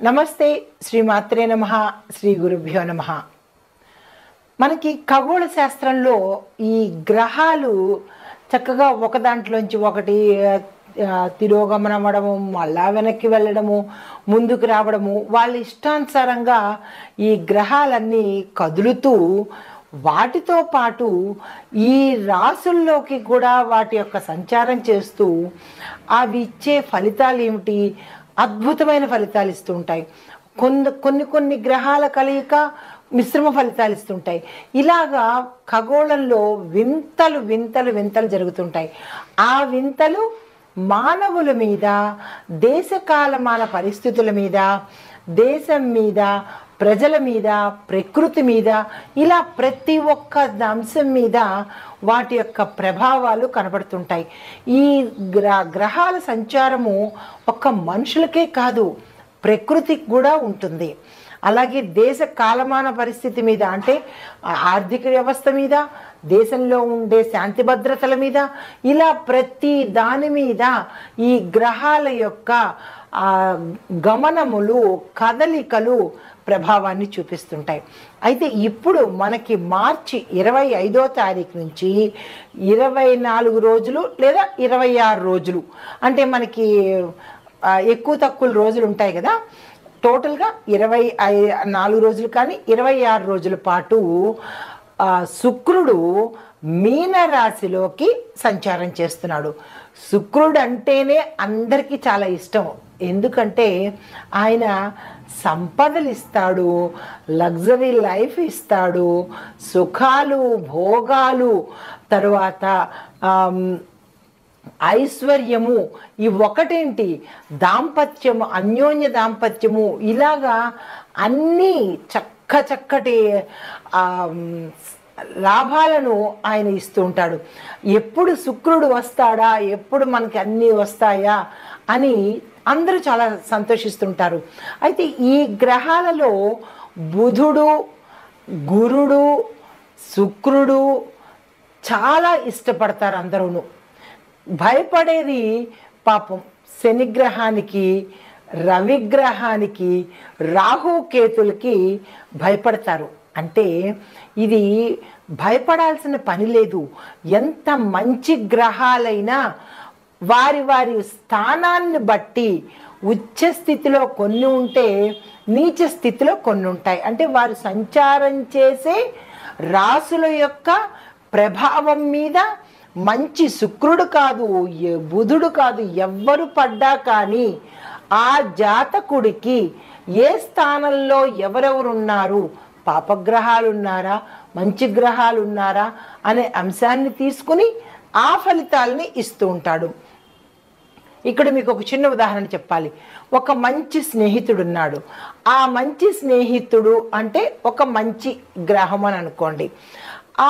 నమస్తే. శ్రీమాత్రే నమః. శ్రీ గురుభ్యో నమః. మనకి ఖగోళ శాస్త్రంలో ఈ గ్రహాలు చక్కగా ఒక దాంట్లోంచి ఒకటి తిరోగమనం అవ్వడము, మళ్ళా వెనక్కి వెళ్ళడము, ముందుకు రావడము, వాళ్ళ ఇష్టానుసారంగా ఈ గ్రహాలన్నీ కదులుతూ వాటితో పాటు ఈ రాసుల్లోకి కూడా వాటి యొక్క సంచారం చేస్తూ అవి ఇచ్చే ఫలితాలు ఏమిటి, అద్భుతమైన ఫలితాలు ఇస్తూ ఉంటాయి. కొన్ని గ్రహాల కలయిక మిశ్రమ ఫలితాలు ఇస్తుంటాయి. ఇలాగా ఖగోళంలో వింతలు వింతలు వింతలు జరుగుతుంటాయి. ఆ వింతలు మానవుల మీద, దేశకాలమాన పరిస్థితుల మీద, దేశం మీద, ప్రజల మీద, ప్రకృతి మీద, ఇలా ప్రతి ఒక్క అంశం మీద వాటి యొక్క ప్రభావాలు కనబడుతుంటాయి. ఈ గ్రహాల సంచారము ఒక్క మనుషులకే కాదు, ప్రకృతికి కూడా ఉంటుంది. అలాగే దేశ కాలమాన పరిస్థితి మీద, అంటే ఆర్థిక వ్యవస్థ మీద, దేశంలో ఉండే శాంతి భద్రతల మీద, ఇలా ప్రతి దాని మీద ఈ గ్రహాల యొక్క గమనములు, కదలికలు ప్రభావాన్ని చూపిస్తుంటాయి. అయితే ఇప్పుడు మనకి మార్చి 25వ తారీఖు నుంచి 24 రోజులు లేదా 26 రోజులు, అంటే మనకి ఎక్కువ తక్కువ రోజులు ఉంటాయి కదా, టోటల్గా 24 రోజులు కానీ 26 రోజుల పాటు శుక్రుడు మీనరాశిలోకి సంచారం చేస్తున్నాడు. శుక్రుడు అంటేనే అందరికీ చాలా ఇష్టం. ఎందుకంటే ఆయన సంపదలు ఇస్తాడు, లగ్జరీ లైఫ్ ఇస్తాడు, సుఖాలు, భోగాలు, తరువాత ఐశ్వర్యము, ఈ ఒకటేంటి దాంపత్యము, అన్యోన్య దాంపత్యము, ఇలాగా అన్నీ చక్కటి లాభాలను ఆయన ఇస్తూ ఉంటాడు. ఎప్పుడు శుక్రుడు వస్తాడా, ఎప్పుడు మనకి అన్నీ వస్తాయా అని అందరూ చాలా సంతోషిస్తుంటారు. అయితే ఈ గ్రహాలలో బుధుడు, గురుడు, శుక్రుడు చాలా ఇష్టపడతారు అందరూను. భయపడేది పాపం శనిగ్రహానికి, రవిగ్రహానికి, రాహుకేతులకి భయపడతారు. అంటే ఇది భయపడాల్సిన పని లేదు. ఎంత మంచి గ్రహాలైనా వారి వారి స్థానాన్ని బట్టి ఉచ్చ స్థితిలో కొన్ని ఉంటే, నీచ స్థితిలో కొన్ని ఉంటాయి. అంటే వారు సంచారం చేసే రాసుల యొక్క ప్రభావం మీద మంచి శుక్రుడు కాదు, బుధుడు కాదు, ఎవ్వరు పడ్డా కానీ ఆ జాతకుడికి ఏ స్థానంలో ఎవరెవరు ఉన్నారు, పాపగ్రహాలు ఉన్నారా, మంచి గ్రహాలు ఉన్నారా అనే అంశాన్ని తీసుకుని ఆ ఫలితాలని ఇస్తూ ఉంటాడు. ఇక్కడ మీకు ఒక చిన్న ఉదాహరణ చెప్పాలి. ఒక మంచి స్నేహితుడు ఉన్నాడు. ఆ మంచి స్నేహితుడు అంటే ఒక మంచి గ్రహం అని అనుకోండి.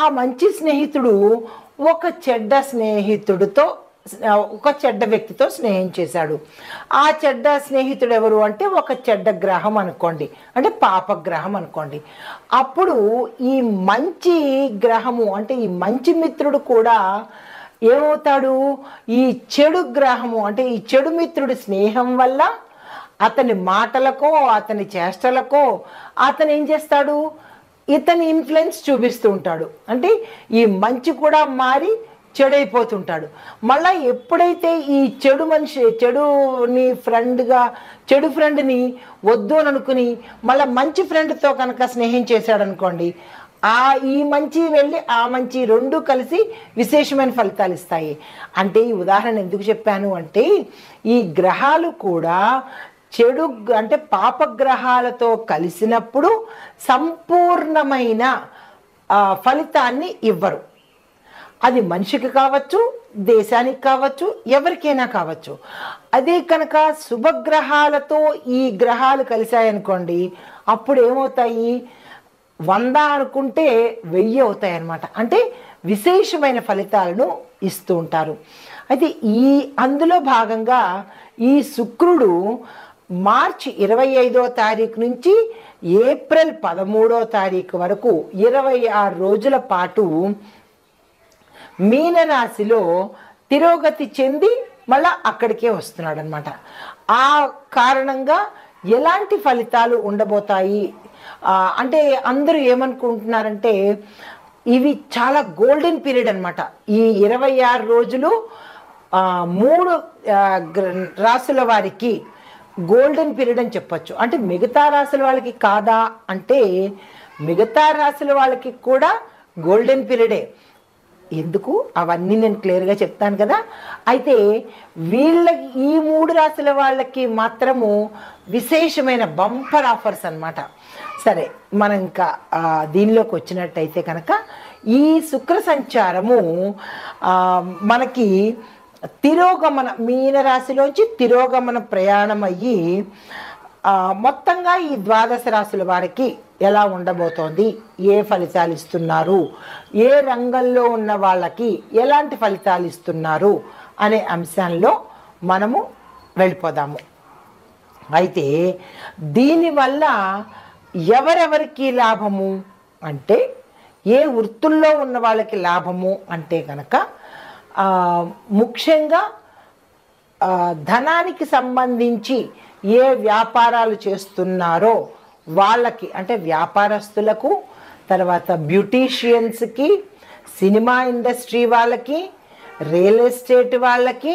ఆ మంచి స్నేహితుడు ఒక చెడ్డ స్నేహితుడితో, ఒక చెడ్డ వ్యక్తితో స్నేహం చేశాడు. ఆ చెడ్డ స్నేహితుడు ఎవరు అంటే ఒక చెడ్డ గ్రహం అనుకోండి, అంటే పాపగ్రహం అనుకోండి. అప్పుడు ఈ మంచి గ్రహము, అంటే ఈ మంచి మిత్రుడు కూడా ఏమవుతాడు, ఈ చెడు గ్రహము, అంటే ఈ చెడు మిత్రుడి స్నేహం వల్ల అతని మాటలకో, అతని చేష్టలకో అతను ఏం చేస్తాడు, ఇతని ఇన్ఫ్లుయెన్స్ చూపిస్తూ ఉంటాడు. అంటే ఈ మంచి కూడా మారి చెడైపోతుంటాడు. మళ్ళీ ఎప్పుడైతే ఈ చెడు మనిషి, చెడుని ఫ్రెండ్గా, చెడు ఫ్రెండ్ని వద్దు అని అనుకుని మళ్ళీ మంచి ఫ్రెండ్తో కనుక స్నేహం చేశాడు అనుకోండి, ఈ మంచి వెళ్ళి ఆ మంచి రెండు కలిసి విశేషమైన ఫలితాలు ఇస్తాయి. అంటే ఈ ఉదాహరణ ఎందుకు చెప్పాను అంటే, ఈ గ్రహాలు కూడా చెడు, అంటే పాపగ్రహాలతో కలిసినప్పుడు సంపూర్ణమైన ఫలితాన్ని ఇవ్వరు. అది మనిషికి కావచ్చు, దేశానికి కావచ్చు, ఎవరికైనా కావచ్చు. అదే కనుక శుభగ్రహాలతో ఈ గ్రహాలు కలిశాయనుకోండి, అప్పుడు ఏమవుతాయి, 100 అనుకుంటే 1000 అవుతాయి అన్నమాట. అంటే విశేషమైన ఫలితాలను ఇస్తూ ఉంటారు. అయితే అందులో భాగంగా ఈ శుక్రుడు మార్చి 25వ తారీఖు నుంచి ఏప్రిల్ 13వ తారీఖు వరకు 26 రోజుల పాటు మీనరాశిలో తిరోగతి చెంది మళ్ళా అక్కడికే వస్తున్నాడు అనమాట. ఆ కారణంగా ఎలాంటి ఫలితాలు ఉండబోతాయి అంటే అందరూ ఏమనుకుంటున్నారంటే ఇవి చాలా గోల్డెన్ పీరియడ్ అనమాట. ఈ 26 రోజులు 3 రాసుల వారికి గోల్డెన్ పీరియడ్ అని చెప్పచ్చు. అంటే మిగతా రాసుల వాళ్ళకి కాదా అంటే మిగతా రాసుల వాళ్ళకి కూడా గోల్డెన్ పీరియడే. ఎందుకు అవన్నీ నేను క్లియర్గా చెప్తాను కదా. అయితే వీళ్ళకి ఈ 3 రాసుల వాళ్ళకి మాత్రము విశేషమైన బంపర్ ఆఫర్స్ అన్నమాట. సరే, మనం ఇంకా దీనిలోకి వచ్చినట్టయితే కనుక ఈ శుక్ర సంచారము మనకి తిరోగమన మీనరాశిలోంచి తిరోగమన ప్రయాణం అయ్యి మొత్తంగా ఈ 12 రాశుల వారికి ఎలా ఉండబోతోంది, ఏ ఫలితాలు ఇస్తున్నారు, ఏ రంగంలో ఉన్న వాళ్ళకి ఎలాంటి ఫలితాలు ఇస్తున్నారు అనే అంశంలో మనము వెళ్ళిపోదాము. అయితే దీనివల్ల ఎవరెవరికి లాభము అంటే ఏ వృత్తుల్లో ఉన్న వాళ్ళకి లాభము అంటే కనుక ముఖ్యంగా ధనానికి సంబంధించి ఏ వ్యాపారాలు చేస్తున్నారో వాళ్ళకి, అంటే వ్యాపారస్తులకు, తర్వాత బ్యూటీషియన్స్కి, సినిమా ఇండస్ట్రీ వాళ్ళకి, రియల్ ఎస్టేట్ వాళ్ళకి,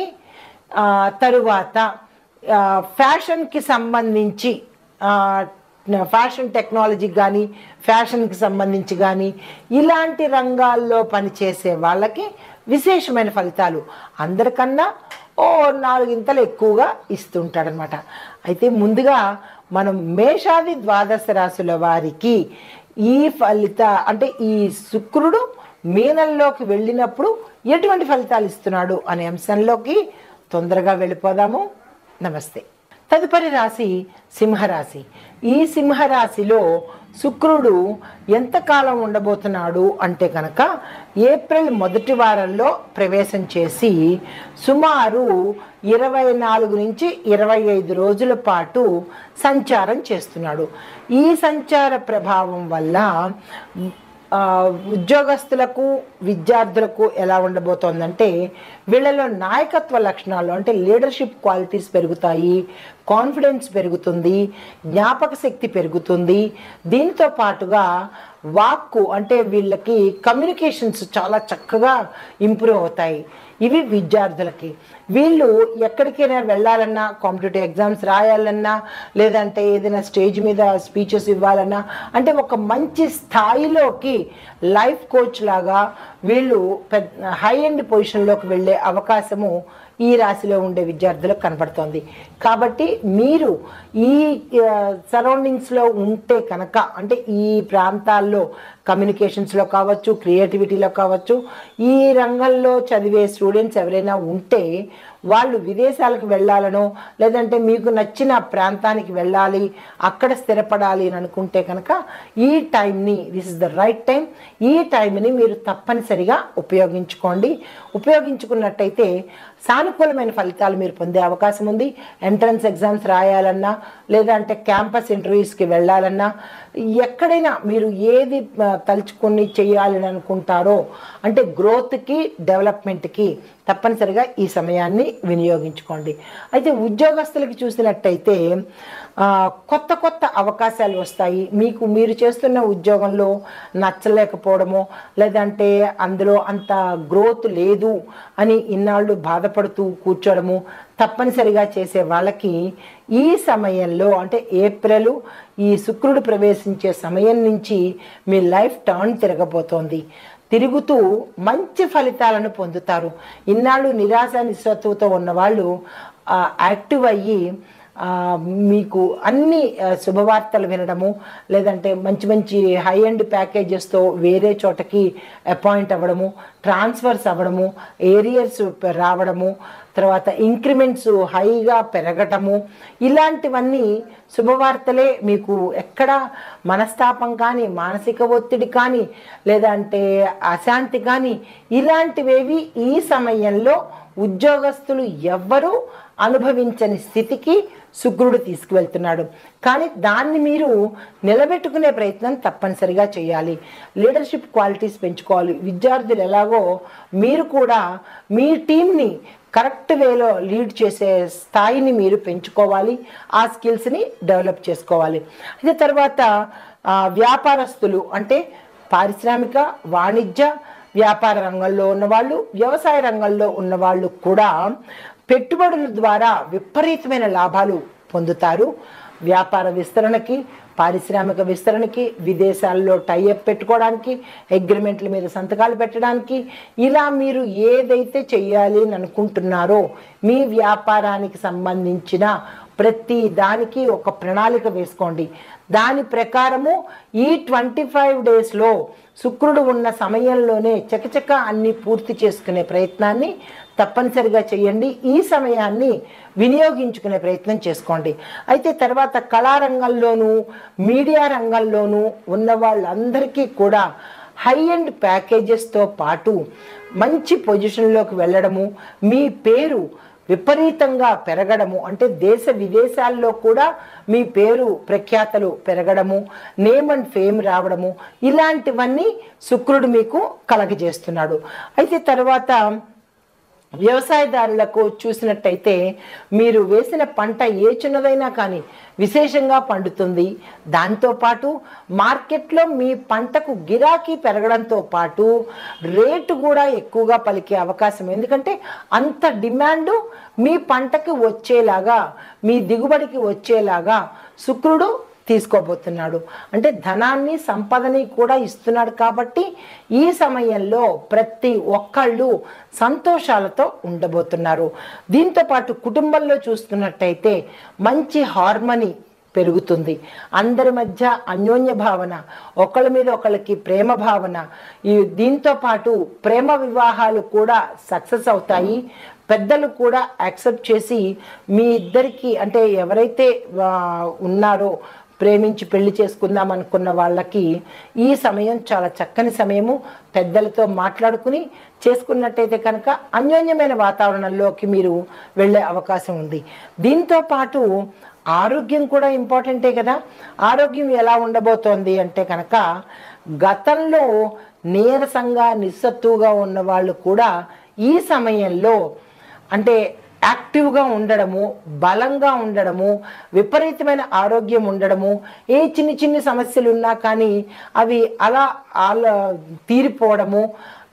తరువాత ఫ్యాషన్కి సంబంధించి ఫ్యాషన్ టెక్నాలజీకి కానీ ఫ్యాషన్కి సంబంధించి కానీ ఇలాంటి రంగాల్లో పనిచేసే వాళ్ళకి విశేషమైన ఫలితాలు అందరికన్నా 4 ఇంతలు ఎక్కువగా ఇస్తుంటాడనమాట. అయితే ముందుగా మనం మేషాది 12 రాశుల వారికి ఈ అంటే ఈ శుక్రుడు మీనంలోకి వెళ్ళినప్పుడు ఎటువంటి ఫలితాలు ఇస్తున్నాడు అనే అంశంలోకి తొందరగా వెళ్ళిపోదాము. నమస్తే. తదుపరి రాశి సింహరాశి. ఈ సింహరాశిలో శుక్రుడు ఎంతకాలం ఉండబోతున్నాడు అంటే కనుక ఏప్రిల్ మొదటి వారంలో ప్రవేశం చేసి సుమారు 24 నుంచి 25 రోజుల పాటు సంచారం చేస్తున్నాడు. ఈ సంచార ప్రభావం వల్ల ఉద్యోగస్తులకు, విద్యార్థులకు ఎలా ఉండబోతోందంటే వీళ్ళలో నాయకత్వ లక్షణాలు అంటే లీడర్షిప్ క్వాలిటీస్ పెరుగుతాయి, కాన్ఫిడెన్స్ పెరుగుతుంది, జ్ఞాపక శక్తి పెరుగుతుంది. దీంతో పాటుగా వాక్కు అంటే వీళ్ళకి కమ్యూనికేషన్స్ చాలా చక్కగా ఇంప్రూవ్ అవుతాయి. ఇవి విద్యార్థులకి. వీళ్ళు ఎక్కడికైనా వెళ్ళాలన్నా, కాంపిటేటివ్ ఎగ్జామ్స్ రాయాలన్నా, లేదంటే ఏదైనా స్టేజ్ మీద స్పీచెస్ ఇవ్వాలన్నా, అంటే ఒక మంచి స్థాయిలోకి లైఫ్ కోచ్ లాగా వీళ్ళు హై ఎండ్ పొజిషన్లోకి వెళ్ళే అవకాశము ఈ రాశిలో ఉండే విద్యార్థులకు కనపడుతోంది. కాబట్టి మీరు ఈ సరౌండింగ్స్లో ఉంటే కనుక, అంటే ఈ ప్రాంతాల్లో కమ్యూనికేషన్స్లో కావచ్చు, క్రియేటివిటీలో కావచ్చు, ఈ రంగంలో చదివే స్టూడెంట్స్ ఎవరైనా ఉంటే వాళ్ళు విదేశాలకు వెళ్ళాలనో, లేదంటే మీకు నచ్చిన ప్రాంతానికి వెళ్ళాలి, అక్కడ స్థిరపడాలి అని అనుకుంటే కనుక ఈ టైంని, this is the right time, ఈ టైంని మీరు తప్పనిసరిగా ఉపయోగించుకోండి. ఉపయోగించుకున్నట్టయితే సానుకూలమైన ఫలితాలు మీరు పొందే అవకాశం ఉంది. ఎంట్రన్స్ ఎగ్జామ్స్ రాయాలన్నా, లేదంటే క్యాంపస్ ఇంటర్వ్యూస్కి వెళ్ళాలన్నా, ఎక్కడైనా మీరు ఏది తలుచుకొని చేయాలని అనుకుంటారో, అంటే గ్రోత్కి, డెవలప్మెంట్కి తప్పనిసరిగా ఈ సమయాన్ని వినియోగించుకోండి. అయితే ఉద్యోగస్తులకి చూసినట్టయితే కొత్త కొత్త అవకాశాలు వస్తాయి. మీరు చేస్తున్న ఉద్యోగంలో నచ్చలేకపోవడమో, లేదంటే అందులో అంత గ్రోత్ లేదు అని ఇన్నాళ్ళు బాధపడుతూ కూర్చోవడము తప్పనిసరిగా చేసే వాళ్ళకి ఈ సమయంలో, అంటే ఏప్రిల్ ఈ శుక్రుడు ప్రవేశించే సమయం నుంచి మీ లైఫ్ టర్న్ తిరగబోతోంది. తిరుగుతూ మంచి ఫలితాలను పొందుతారు. ఇన్నాళ్ళు నిరాశ నిస్సత్తుతో ఉన్నవాళ్ళు యాక్టివ్ అయ్యి మీకు అన్ని శుభవార్తలు వినడము, లేదంటే మంచి మంచి హై ఎండ్ ప్యాకేజెస్తో వేరే చోటకి అపాయింట్ అవ్వడము, ట్రాన్స్ఫర్స్ అవ్వడము, ఏరియర్స్ రావడము, తర్వాత ఇంక్రిమెంట్స్ హైగా పెరగటము, ఇలాంటివన్నీ శుభవార్తలే. మీకు ఎక్కడ మనస్తాపం కానీ, మానసిక ఒత్తిడి కానీ, లేదంటే అశాంతి కానీ ఇలాంటివేవి ఈ సమయంలో ఉద్యోగస్తులు ఎవ్వరూ అనుభవించని స్థితికి శుక్రుడు తీసుకువెళ్తున్నాడు. కానీ దాన్ని మీరు నిలబెట్టుకునే ప్రయత్నం తప్పనిసరిగా చేయాలి. లీడర్షిప్ క్వాలిటీస్ పెంచుకోవాలి. విద్యార్థులు ఎలాగో మీరు కూడా మీ టీంని కరెక్ట్ వేలో లీడ్ చేసే స్థాయిని మీరు పెంచుకోవాలి, ఆ స్కిల్స్ని డెవలప్ చేసుకోవాలి. అయితే తర్వాత వ్యాపారస్తులు అంటే పారిశ్రామిక వాణిజ్య వ్యాపార రంగంలో ఉన్నవాళ్ళు, వ్యవసాయ రంగంలో ఉన్నవాళ్ళు కూడా పెట్టుబడుల ద్వారా విపరీతమైన లాభాలు పొందుతారు. వ్యాపార విస్తరణకి, పారిశ్రామిక విస్తరణకి, విదేశాల్లో టైఅప్ పెట్టుకోవడానికి, అగ్రిమెంట్ల మీద సంతకాలు పెట్టడానికి, ఇలా మీరు ఏదైతే చెయ్యాలి అని అనుకుంటున్నారో మీ వ్యాపారానికి సంబంధించిన ప్రతి దానికి ఒక ప్రణాళిక వేసుకోండి. దాని ప్రకారము ఈ 25 డేస్లో శుక్రుడు ఉన్న సమయంలోనే చకచక అన్ని పూర్తి చేసుకునే ప్రయత్నాన్ని తప్పనిసరిగా చేయండి. ఈ సమయాన్ని వినియోగించుకునే ప్రయత్నం చేసుకోండి. అయితే తర్వాత కళారంగంలోనూ మీడియా రంగంలోనూ ఉన్న వాళ్ళందరికీ కూడా హై ఎండ్ ప్యాకేజెస్తో పాటు మంచి పొజిషన్లోకి వెళ్ళడము, మీ పేరు విపరీతంగా పెరగడము, అంటే దేశ విదేశాల్లో కూడా మీ పేరు ప్రఖ్యాతలు పెరగడము, నేమ్ అండ్ ఫేమ్ రావడము, ఇలాంటివన్నీ శుక్రుడు మీకు కలగజేస్తున్నాడు. అయితే తర్వాత వ్యవసాయదారులకు చూసినట్టయితే మీరు వేసిన పంట ఏ చిన్నదైనా కానీ విశేషంగా పండుతుంది. దాంతోపాటు మార్కెట్లో మీ పంటకు గిరాకీ పెరగడంతో పాటు రేటు కూడా ఎక్కువగా పలికే అవకాశం, ఎందుకంటే అంత డిమాండు మీ పంటకి వచ్చేలాగా, మీ దిగుబడికి వచ్చేలాగా శుక్రుడు తీసుకోబోతున్నాడు. అంటే ధనాన్ని సంపదని కూడా ఇస్తున్నాడు. కాబట్టి ఈ సమయంలో ప్రతి ఒక్కళ్ళు సంతోషాలతో ఉండబోతున్నారు. దీంతోపాటు కుటుంబంలో చూస్తున్నట్టయితే మంచి హార్మనీ పెరుగుతుంది. అందరి మధ్య అన్యోన్య భావన, ఒకళ్ళ మీద ఒకళ్ళకి ప్రేమ భావన, దీంతో పాటు ప్రేమ వివాహాలు కూడా సక్సెస్ అవుతాయి. పెద్దలు కూడా యాక్సెప్ట్ చేసి మీ ఇద్దరికి, అంటే ఎవరైతే ఉన్నారో ప్రేమించి పెళ్లి చేసుకుందాం అనుకున్న వాళ్ళకి ఈ సమయం చాలా చక్కని సమయము. పెద్దలతో మాట్లాడుకుని చేసుకున్నట్టయితే కనుక అన్యోన్యమైన వాతావరణంలోకి మీరు వెళ్ళే అవకాశం ఉంది. దీంతో పాటు ఆరోగ్యం కూడా ఇంపార్టెంటే కదా. ఆరోగ్యం ఎలా ఉండబోతోంది అంటే కనుక గతంలో నీరసంగా నిస్సత్తుగా ఉన్న వాళ్ళు కూడా ఈ సమయంలో అంటే యాక్టివ్గా ఉండడము, బలంగా ఉండడము, విపరీతమైన ఆరోగ్యం ఉండడము, ఏ చిన్ని చిన్ని సమస్యలు ఉన్నా కానీ అవి అలా తీరిపోవడము,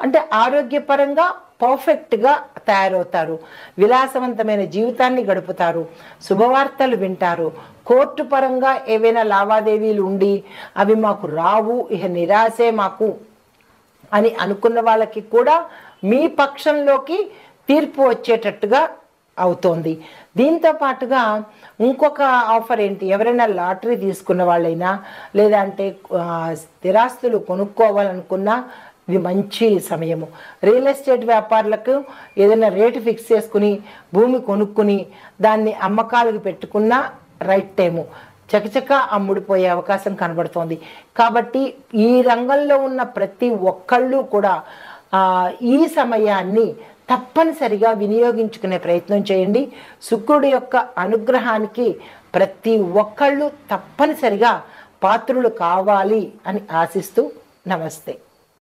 అంటే ఆరోగ్యపరంగా పర్ఫెక్ట్గా తయారవుతారు. విలాసవంతమైన జీవితాన్ని గడుపుతారు. శుభవార్తలు వింటారు. కోర్టు పరంగా ఏవైనా లావాదేవీలు ఉండి అవి మాకు రావు, ఇక నిరాశే మాకు అని అనుకున్న వాళ్ళకి కూడా మీ పక్షంలోకి తీర్పు వచ్చేటట్టుగా అవుతోంది. దీంతో పాటుగా ఇంకొక ఆఫర్ ఏంటి, ఎవరైనా లాటరీ తీసుకున్న వాళ్ళైనా లేదంటే స్థిరాస్తులు కొనుక్కోవాలనుకున్నా ఇది మంచి సమయము. రియల్ ఎస్టేట్ వ్యాపారులకు ఏదైనా రేటు ఫిక్స్ చేసుకుని భూమి కొనుక్కుని దాన్ని అమ్మకాలకు పెట్టుకున్నా రైట్ టైము, చకచక అమ్ముడిపోయే అవకాశం కనబడుతోంది. కాబట్టి ఈ రంగంలో ఉన్న ప్రతి ఒక్కళ్ళు కూడా ఈ సమయాన్ని తప్పనిసరిగా వినియోగించుకునే ప్రయత్నం చేయండి. శుక్రుడి యొక్క అనుగ్రహానికి ప్రతి ఒక్కళ్ళు తప్పనిసరిగా పాత్రులు కావాలి అని ఆశిస్తూ నమస్తే.